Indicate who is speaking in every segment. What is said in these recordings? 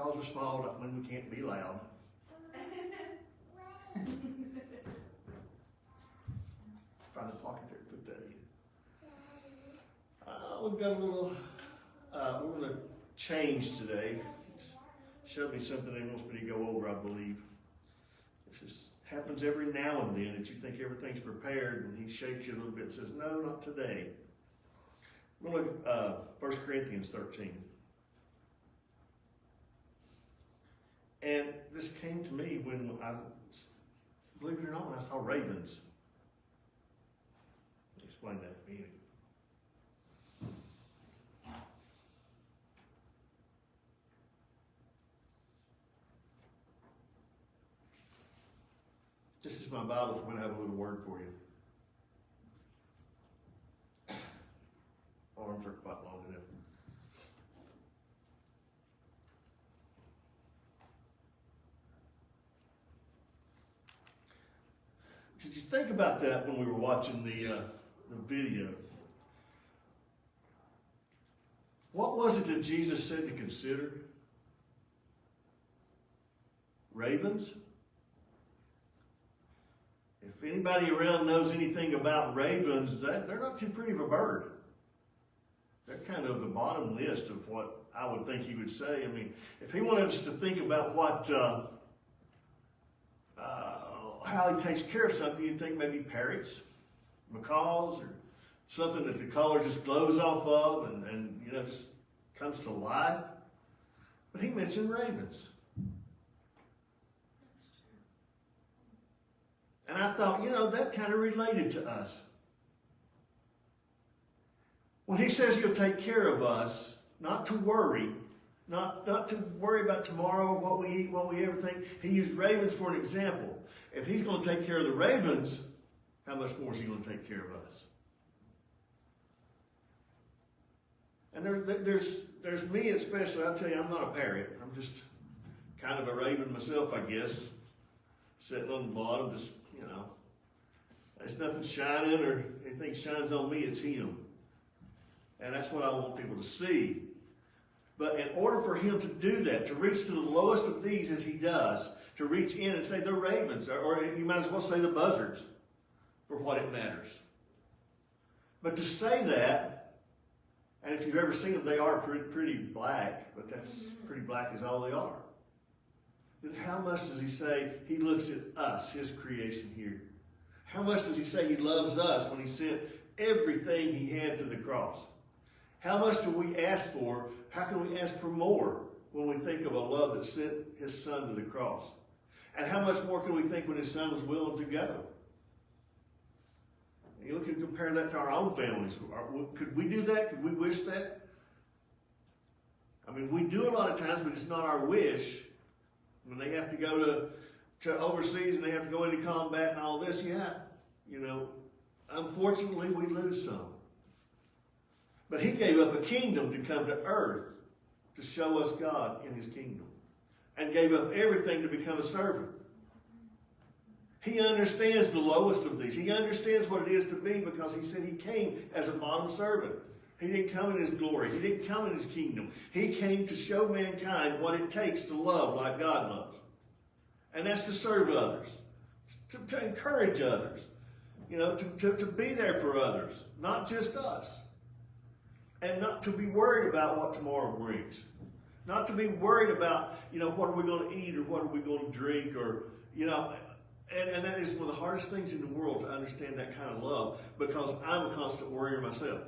Speaker 1: because we're small doesn't mean we can't be loud. Find the pocket there, put that in. We've got a little, we're going to change today. Showed me something he wants me to go over, I believe. This happens every now and then that you think everything's prepared and he shakes you a little bit and says, no, not today. We're going to look at 1 Corinthians 13. And this came to me when I, believe it or not, when I saw ravens. Explain that to me. This is my Bible, so I'm going to have a little word for you. Arms are quite long enough. Did you think about that when we were watching the video? What was it that Jesus said to consider? Ravens? If anybody around knows anything about ravens, they're not too pretty of a bird. They're kind of the bottom list of what I would think he would say. I mean, if he wanted us to think about what, how he takes care of something, you'd think maybe parrots, macaws, or something that the color just glows off of and you know, just comes to life. But he mentioned ravens. And I thought, you know, that kind of related to us. When he says he'll take care of us, not to worry, not to worry about tomorrow, what we eat, what we ever think. He used ravens for an example. If he's going to take care of the ravens, how much more is he going to take care of us? And there's me especially. I'll tell you, I'm not a parrot. I'm just kind of a raven myself, I guess. Sitting on the bottom, just, you know. There's nothing shining or anything shines on me, it's him. And that's what I want people to see. But in order for him to do that, to reach to the lowest of these as he does, to reach in and say they're ravens, or you might as well say the buzzards, for what it matters. But to say that, and if you've ever seen them, they are pretty black, but that's pretty black is all they are. Then how much does he say he looks at us, his creation here? How much does he say he loves us when he sent everything he had to the cross? How much do we ask for? How can we ask for more when we think of a love that sent his son to the cross? And how much more can we think when his son was willing to go? You can compare that to our own families. Could we do that? Could we wish that? I mean, we do a lot of times, but it's not our wish. When they have to go to overseas and they have to go into combat and all this, yeah, you know, unfortunately we lose some. But he gave up a kingdom to come to earth to show us God in his kingdom. And gave up everything to become a servant. He understands the lowest of these. He understands what it is to be because he said he came as a bottom servant. He didn't come in his glory. He didn't come in his kingdom. He came to show mankind what it takes to love like God loves. And that's to serve others, to encourage others, you know, to be there for others, not just us. And not to be worried about what tomorrow brings. Not to be worried about, you know, what are we going to eat or what are we going to drink or, you know, and that is one of the hardest things in the world to understand that kind of love because I'm a constant worrier myself.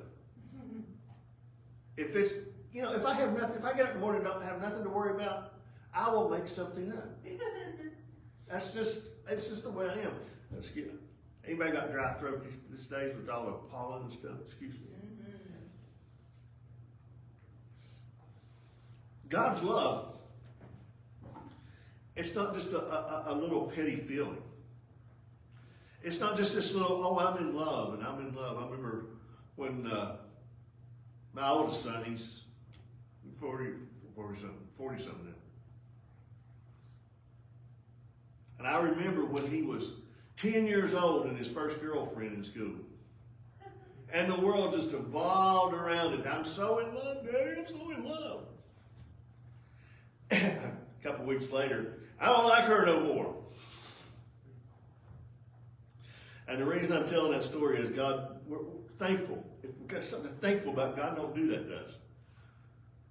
Speaker 1: If it's, you know, if I have nothing, if I get up in the morning and don't have nothing to worry about, I will make something up. That's just the way I am. Excuse me. Anybody got dry throat these days with all the pollen and stuff? Excuse me. God's love, it's not just a little petty feeling. It's not just this little, oh, I'm in love, and I'm in love. I remember when my oldest son, he's 40 something now. And I remember when he was 10 years old and his first girlfriend in school. And the world just evolved around it. I'm so in love, Daddy, I'm so in love. couple weeks later, I don't like her no more. And the reason I'm telling that story is we're thankful. If we've got something to be thankful about, God don't do that to us.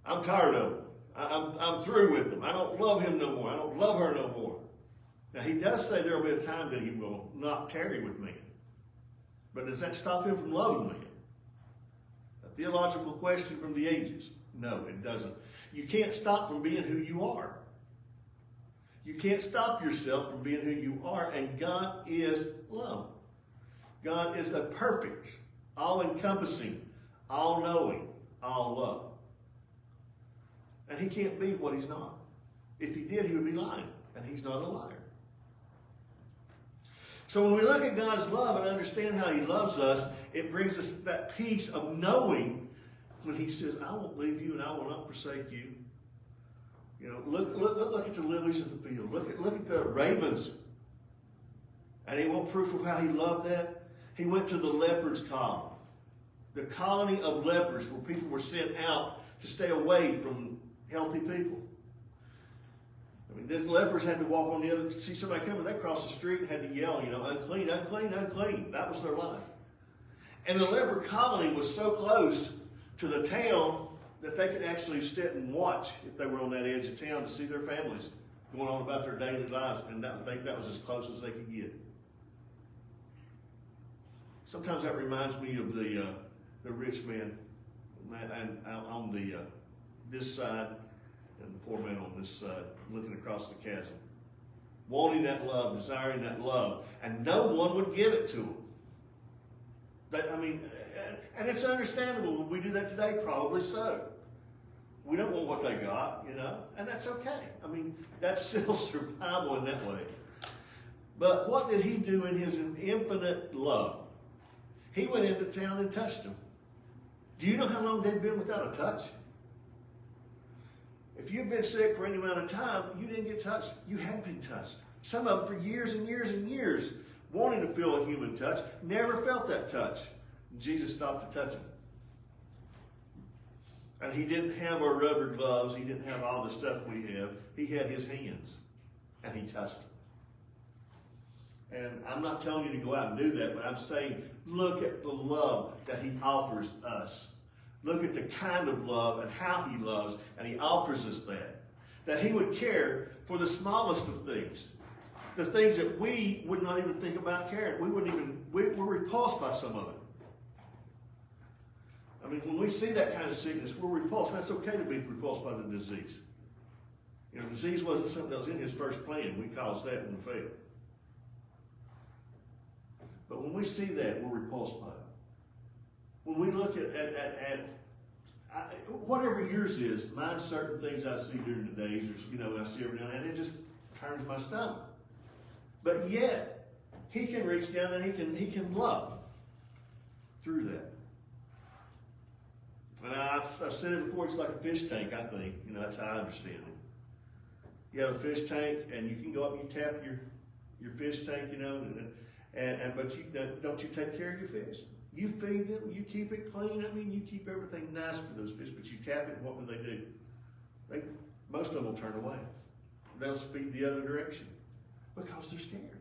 Speaker 1: I'm tired of him. I'm through with him. I don't love him no more. I don't love her no more. Now, he does say there will be a time that he will not tarry with me. But does that stop him from loving me? A theological question from the ages. No, it doesn't. You can't stop from being who you are. You can't stop yourself from being who you are, and God is love. God is the perfect, all-encompassing, all-knowing, all-love. And he can't be what he's not. If he did, he would be lying, and he's not a liar. So when we look at God's love and understand how he loves us, it brings us that peace of knowing when he says, I won't leave you and I will not forsake you. You know, look at the lilies of the field. Look at the ravens. And he want proof of how he loved that. He went to the lepers' colony. The colony of lepers where people were sent out to stay away from healthy people. I mean, these lepers had to walk on the other, see somebody coming, they crossed the street and had to yell, you know, unclean, unclean, unclean. That was their life. And the leper colony was so close to the town that they could actually sit and watch if they were on that edge of town to see their families going on about their daily lives. And that was as close as they could get. Sometimes that reminds me of the rich man and on this side, and the poor man on this side, looking across the chasm, wanting that love, desiring that love, and no one would give it to him. And it's understandable. Would we do that today? Probably so. We don't want what they got, you know, and that's okay. I mean, that's still survival in that way. But what did he do in his infinite love? He went into town and touched them. Do you know how long they'd been without a touch? If you've been sick for any amount of time, you didn't get touched. You hadn't been touched. Some of them for years and years and years, wanting to feel a human touch, never felt that touch. Jesus stopped to touch them. And he didn't have our rubber gloves. He didn't have all the stuff we have. He had his hands, and he touched them. And I'm not telling you to go out and do that, but I'm saying look at the love that he offers us. Look at the kind of love and how he loves, and he offers us that. That he would care for the smallest of things. The things that we would not even think about caring. We're repulsed by some of it. I mean, when we see that kind of sickness, we're repulsed. And that's okay to be repulsed by the disease. You know, disease wasn't something that was in his first plan. We caused that when we failed. But when we see that, we're repulsed by it. When we look at whatever yours is, mine's certain things I see during the days, or you know, I see every now and then, it just turns my stomach. But yet, he can reach down and he can love through that. And I've said it before, it's like a fish tank, I think. You know, that's how I understand it. You have a fish tank, and you can go up and you tap your fish tank, you know, but don't you take care of your fish? You feed them, you keep it clean. I mean, you keep everything nice for those fish, but you tap it, and what will they do? Most of them will turn away. They'll speed the other direction because they're scared.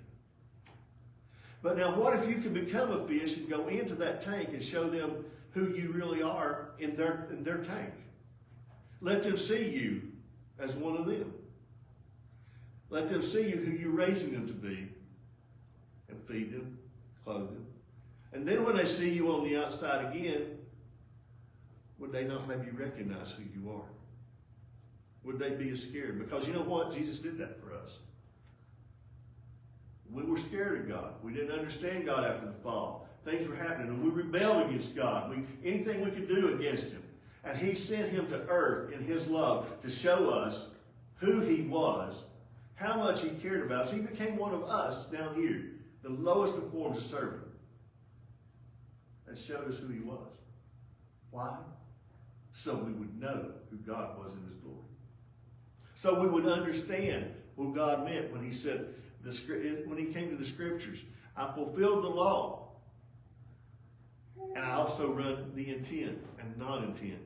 Speaker 1: But now, what if you could become a fish and go into that tank and show them who you really are in their tank? Let them see you as one of them. Let them see you who you're raising them to be, and feed them, clothe them. And then when they see you on the outside again, would they not maybe recognize who you are? Would they be as scared? Because you know what? Jesus did that for us. We were scared of God. We didn't understand God after the fall. Things were happening, and we rebelled against God. Anything we could do against him. And he sent him to earth in his love to show us who he was, how much he cared about us. He became one of us down here, the lowest of forms of servant, and showed us who he was. Why? So we would know who God was in his glory. So we would understand what God meant when he said, when he came to the scriptures, I fulfilled the law, and I also run the intent and non-intent.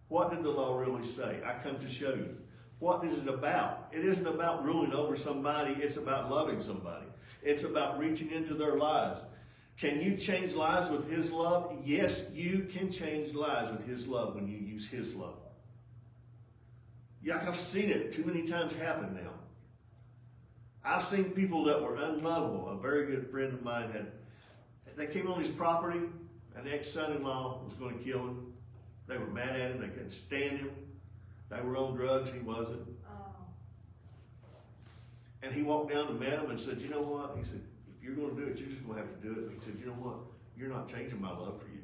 Speaker 1: What did the law really say? I come to show you. what is it about? It isn't about ruling over somebody. It's about loving somebody. It's about reaching into their lives. Can you change lives with His love? Yes, you can change lives with His love when you use His love. Yeah, I've seen it too many times happen now. I've seen people that were unlovable. A very good friend of mine they came on his property, and the ex-son-in-law was going to kill him. They were mad at him. They couldn't stand him. They were on drugs. He wasn't. Oh. And he walked down and met him and said, you know what? He said, if you're going to do it, you're just going to have to do it. He said, you know what? You're not changing my love for you.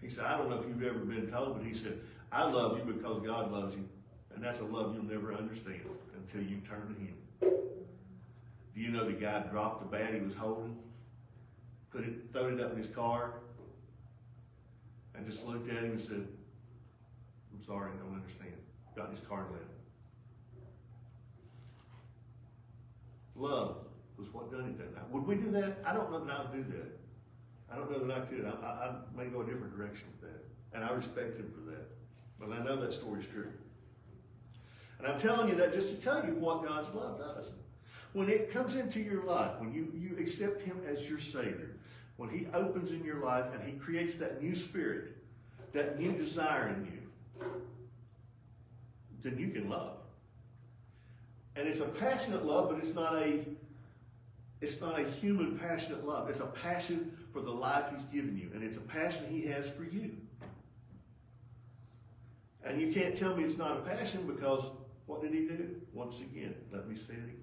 Speaker 1: He said, I don't know if you've ever been told, but he said, I love you because God loves you. And that's a love you'll never understand until you turn to Him. Do you know the guy dropped the bat he was holding, threw it up in his car, and just looked at him and said, I'm sorry, I don't understand. Got in his car and left. Love was what done it that night. Would we do that? I don't know that I would do that. I don't know that I could. I may go a different direction with that. And I respect him for that. But I know that story's true. And I'm telling you that just to tell you what God's love does. When it comes into your life, when you accept Him as your Savior, when He opens in your life and He creates that new spirit, that new desire in you, then you can love. And it's a passionate love, but it's not a human passionate love. It's a passion for the life He's given you, and it's a passion He has for you. And you can't tell me it's not a passion, because what did He do? Once again, let me say it again.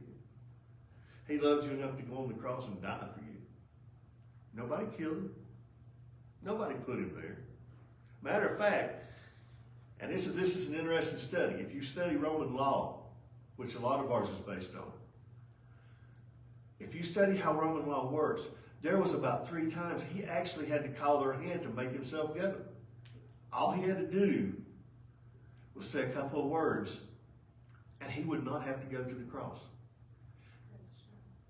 Speaker 1: He loved you enough to go on the cross and die for you. Nobody killed Him. Nobody put Him there. Matter of fact, and this is an interesting study. If you study Roman law, which a lot of ours is based on, if you study how Roman law works, there was about 3 times He actually had to call their hand to make Himself go. All He had to do was say a couple of words, and He would not have to go to the cross.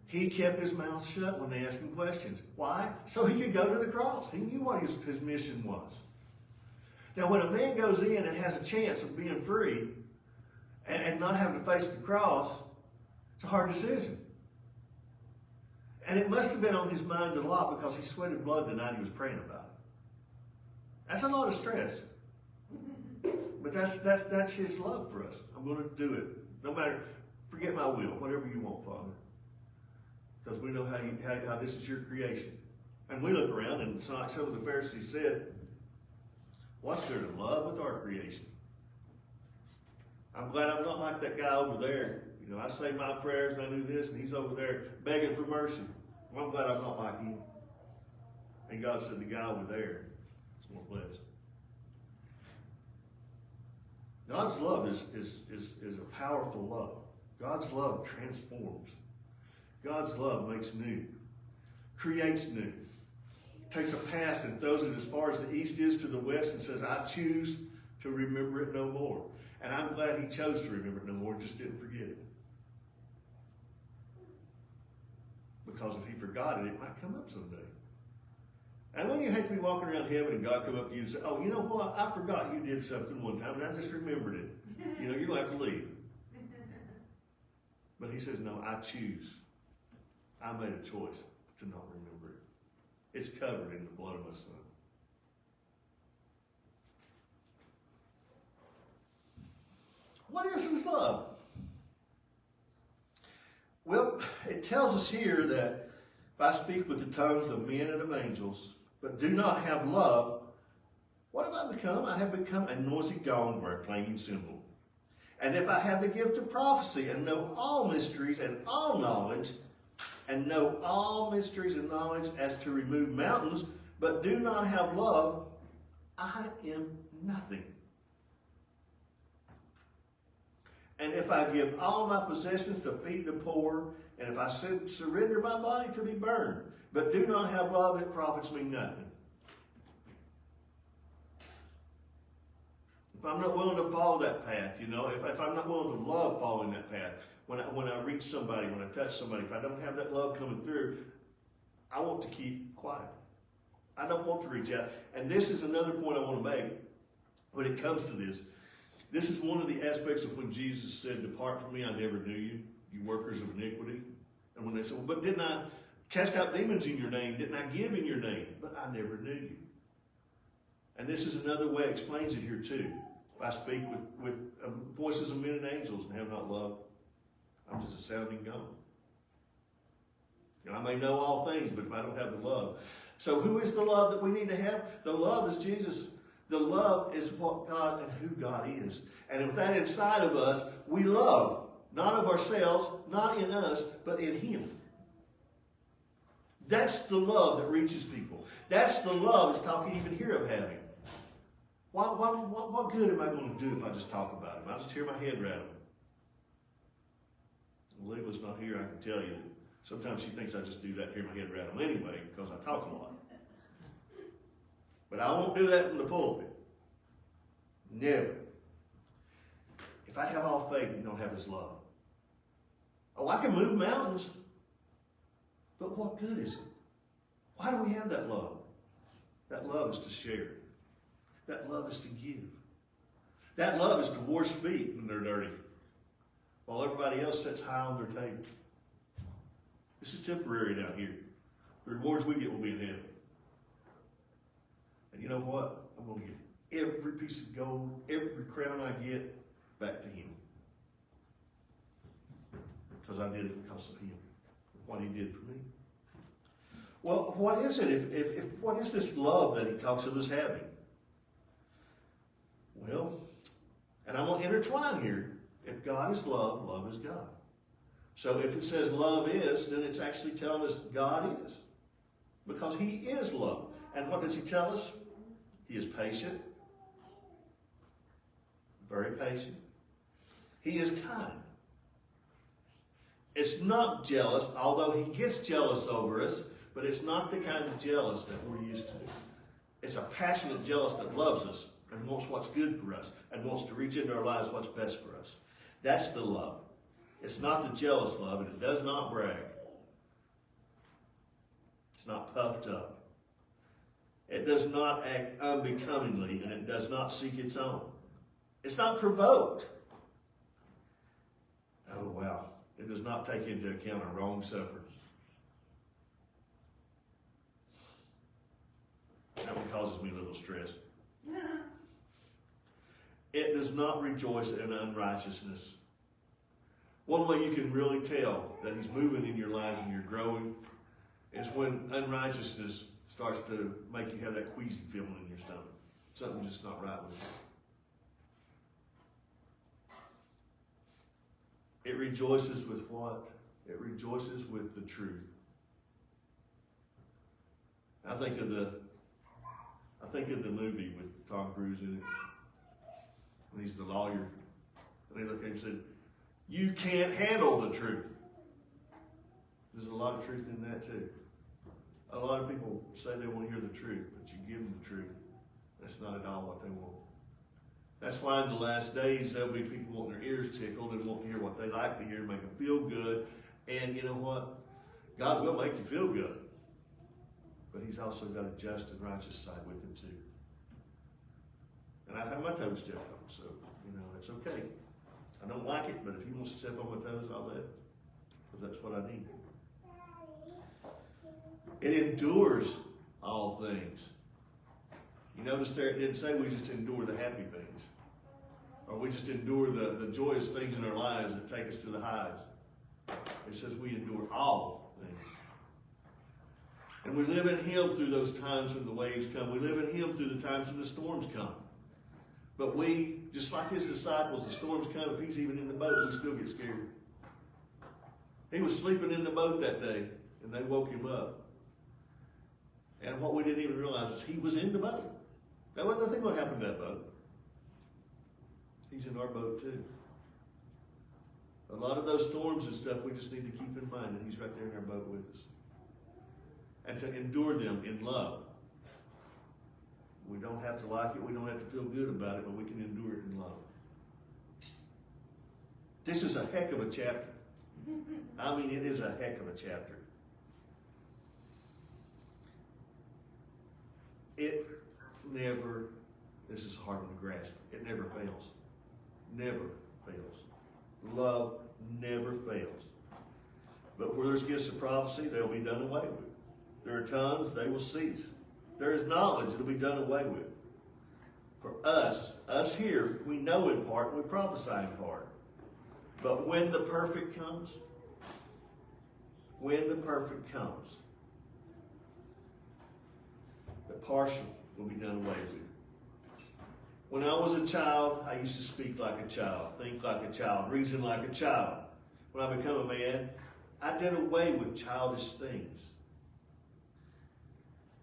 Speaker 1: He kept His mouth shut when they asked Him questions. Why? So He could go to the cross. He knew what his mission was. Now, when a man goes in and has a chance of being free and not having to face the cross, it's a hard decision. And it must have been on his mind a lot, because he sweated blood the night he was praying about it. That's a lot of stress. But that's His love for us. I'm going to do it. No matter, forget my will, whatever you want, Father. Because we know how this is your creation. And we look around, and it's like some of the Pharisees said, what's there to love with our creation? I'm glad I'm not like that guy over there. You know, I say my prayers and I do this, and he's over there begging for mercy. Well, I'm glad I'm not like him. And God said the guy over there is more blessed. God's love is a powerful love. God's love transforms. God's love makes new, creates new, takes a past and throws it as far as the east is to the west and says, I choose to remember it no more. And I'm glad He chose to remember it no more, just didn't forget it. Because if He forgot it, it might come up someday. And when you hate to be walking around heaven and God come up to you and say, oh, you know what? I forgot you did something one time and I just remembered it. You know, you're going to have to leave. But He says, no, I choose. I made a choice to not remember it. It's covered in the blood of my Son. What is His love? Well, it tells us here that if I speak with the tongues of men and of angels, but do not have love, what have I become? I have become a noisy gong or a clanging cymbal. And if I have the gift of prophecy and know all mysteries and all knowledge, and know all mysteries and knowledge as to remove mountains, but do not have love, I am nothing. And if I give all my possessions to feed the poor, and if I surrender my body to be burned, but do not have love, it profits me nothing. If I'm not willing to follow that path, you know, if I'm not willing to love following that path, when I reach somebody, when I touch somebody, if I don't have that love coming through, I want to keep quiet. I don't want to reach out. And this is another point I want to make when it comes to this. This is one of the aspects of when Jesus said, "Depart from me, I never knew you, you workers of iniquity." And when they said, "Well, but didn't I cast out demons in your name? Didn't I give in your name? But I never knew you." And this is another way it explains it here too. If I speak with voices of men and angels and have not love, I'm just a sounding gong. I may know all things, but if I don't have the love. So who is the love that we need to have? The love is Jesus. The love is what God and who God is. And with that inside of us, we love. Not of ourselves, not in us, but in Him. That's the love that reaches people. That's the love it's talking even here of having. What good am I going to do if I just talk about Him? I just hear my head rattle. Oliva's not here, I can tell you. Sometimes she thinks I just do that, hear my head rattle anyway, because I talk a lot. But I won't do that from the pulpit. Never. If I have all faith and don't have His love. Oh, I can move mountains. But what good is it? Why do we have that love? That love is to share. That love is to give. That love is to wash feet when they're dirty, while everybody else sits high on their table. This is temporary down here. The rewards we get will be in heaven. And you know what? I'm going to give every piece of gold, every crown I get, back to Him. Because I did it because of Him. What He did for me. Well, what is it? If what is this love that He talks of us having? Well, and I'm going to intertwine here. If God is love, love is God. So if it says love is, then it's actually telling us God is. Because He is love. And what does He tell us? He is patient. Very patient. He is kind. It's not jealous, although He gets jealous over us, but it's not the kind of jealous that we're used to. It's a passionate jealous that loves us and wants what's good for us and wants to reach into our lives what's best for us. That's the love. It's not the jealous love, and it does not brag. It's not puffed up. It does not act unbecomingly, and it does not seek its own. It's not provoked. Oh, wow. It does not take into account a wrong suffered. That one causes me a little stress. It does not rejoice in unrighteousness. One way you can really tell that He's moving in your lives and you're growing is when unrighteousness starts to make you have that queasy feeling in your stomach. Something's just not right with you. It rejoices with what? It rejoices with the truth. I think of the movie with Tom Cruise in it. When he's the lawyer. And they looked at him and said, "You can't handle the truth." There's a lot of truth in that too. A lot of people say they want to hear the truth, but you give them the truth. That's not at all what they want. That's why in the last days there'll be people wanting their ears tickled and wanting to hear what they like to hear, make them feel good. And you know what? God will make you feel good. But He's also got a just and righteous side with Him too. And I've had my toes stepped on, so, it's okay. I don't like it, but if He wants to step on my toes, I'll let Him. Because that's what I need. It endures all things. You notice there it didn't say we just endure the happy things. Or we just endure the joyous things in our lives that take us to the highs. It says we endure all things. And we live in Him through those times when the waves come. We live in Him through the times when the storms come. But we, just like His disciples, the storms come, if He's even in the boat, we still get scared. He was sleeping in the boat that day, and they woke Him up. And what we didn't even realize is He was in the boat. There wasn't nothing going to happen to that boat. He's in our boat too. A lot of those storms and stuff, we just need to keep in mind that He's right there in our boat with us. And to endure them in love. We don't have to like it, we don't have to feel good about it, but we can endure it in love. This is a heck of a chapter. I mean, it is a heck of a chapter. It never, this is hard to grasp, it never fails. never fails. Love never fails. But where there's gifts of prophecy, they'll be done away with. There are tongues, they will cease. There is knowledge, it'll be done away with. For us here, we know in part, we prophesy in part. But when the perfect comes, the partial will be done away with. When I was a child, I used to speak like a child, think like a child, reason like a child. When I become a man, I did away with childish things.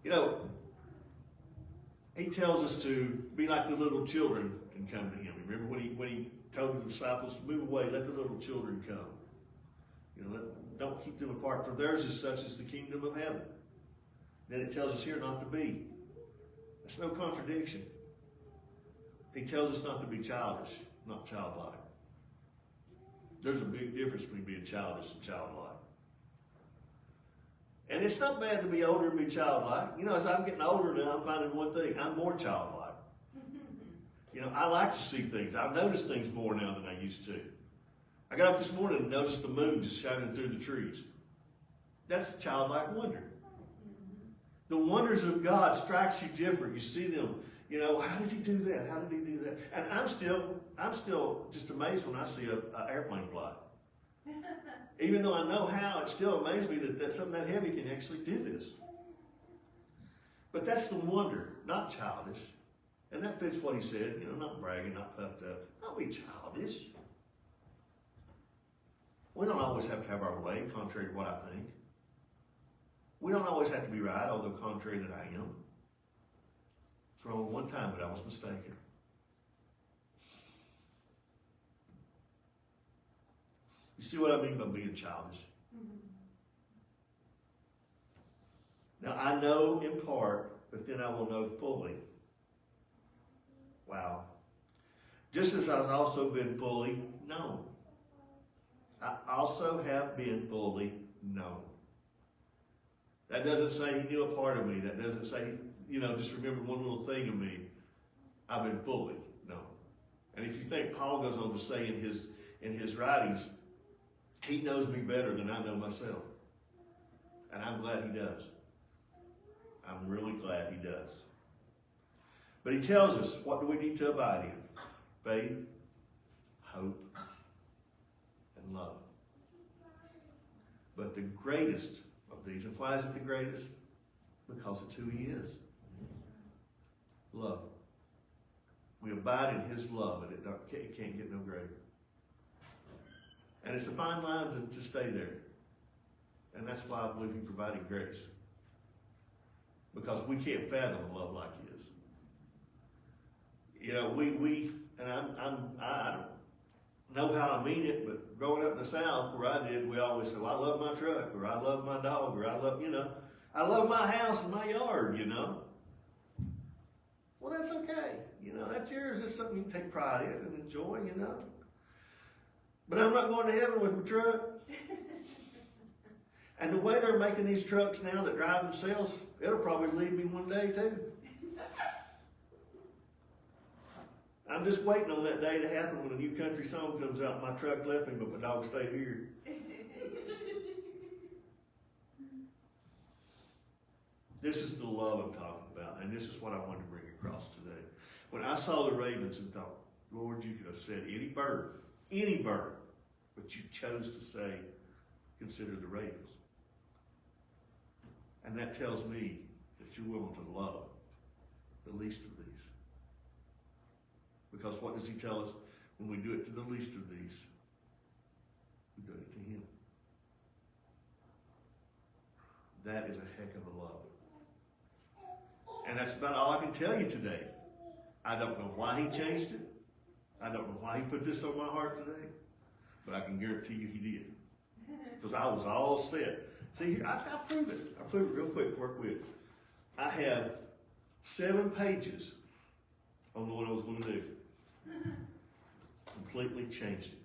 Speaker 1: You know, he tells us to be like the little children can come to him. Remember when he told the disciples to move away, let the little children come. You know, don't keep them apart, for theirs is such as the kingdom of heaven. Then it tells us here not to be. That's no contradiction. He tells us not to be childish, not childlike. There's a big difference between being childish and childlike. And it's not bad to be older and be childlike. You know, as I'm getting older now, I'm finding one thing. I'm more childlike. You know, I like to see things. I notice things more now than I used to. I got up this morning and noticed the moon just shining through the trees. That's a childlike wonder. The wonders of God strikes you different. You see them. You know, how did he do that? How did he do that? And I'm still just amazed when I see an airplane fly. Even though I know how, it still amazes me that something that heavy can actually do this. But that's the wonder, not childish. And that fits what he said, you know, not bragging, not puffed up. Don't be childish. We don't always have to have our way, contrary to what I think. We don't always have to be right, although contrary that I am. It's wrong one time, but I was mistaken. You see what I mean by being childish? Now, I know in part, but then I will know fully. Wow. Just as I've also been fully known. I also have been fully known. That doesn't say he knew a part of me. That doesn't say, you know, just remember one little thing of me. I've been fully known. And if you think Paul goes on to say in his writings, he knows me better than I know myself. And I'm glad he does. I'm really glad he does. But he tells us, what do we need to abide in? Faith, hope, and love. But the greatest of these, and why is it the greatest? Because it's who he is. Love. We abide in his love, and it can't get no greater. And it's a fine line to stay there. And that's why I believe he provided grace. Because we can't fathom a love like his. You know, and I don't know how I mean it, but growing up in the South where I did, we always said, well, I love my truck, or I love my dog, or I love my house and my yard, you know. Well, that's okay. You know, that's yours. It's something you can take pride in and enjoy, you know. But I'm not going to heaven with my truck. And the way they're making these trucks now that drive themselves, it'll probably leave me one day too. I'm just waiting on that day to happen when a new country song comes out. My truck left me, but my dog stayed here. This is the love I'm talking about, and this is what I wanted to bring across today. When I saw the ravens and thought, Lord, you could have said any bird, but you chose to say, consider the ravens. And that tells me that you're willing to love the least of these. Because what does he tell us? When we do it to the least of these, we do it to him. That is a heck of a love. And that's about all I can tell you today. I don't know why he changed it. I don't know why he put this on my heart today. But I can guarantee you he did. Because I was all set. See, here, I'll prove it. I'll prove it real quick before I quit. I have 7 pages on what I was going to do. Completely changed it.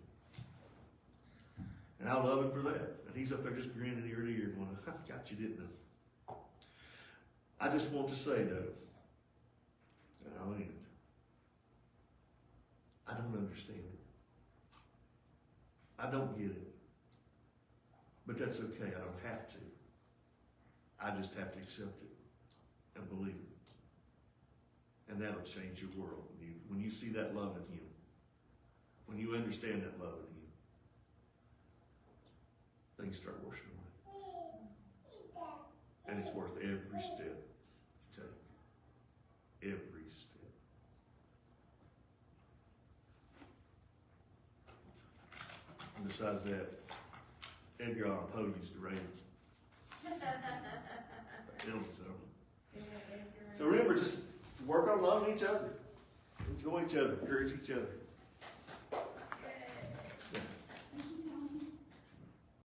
Speaker 1: And I love him for that. And he's up there just grinning ear to ear going, I got you, didn't I? I just want to say, though, and I'll end. I don't understand it. I don't get it. But that's okay, I don't have to. I just have to accept it and believe it. And that'll change your world when you see that love in Him. When you understand that love in Him, things start washing away. And it's worth every step you take. Every step. And besides that, Edgar Allan Poe used to raise us. That tells you something. So remember, just work on loving each other. Enjoy each other. Encourage each other.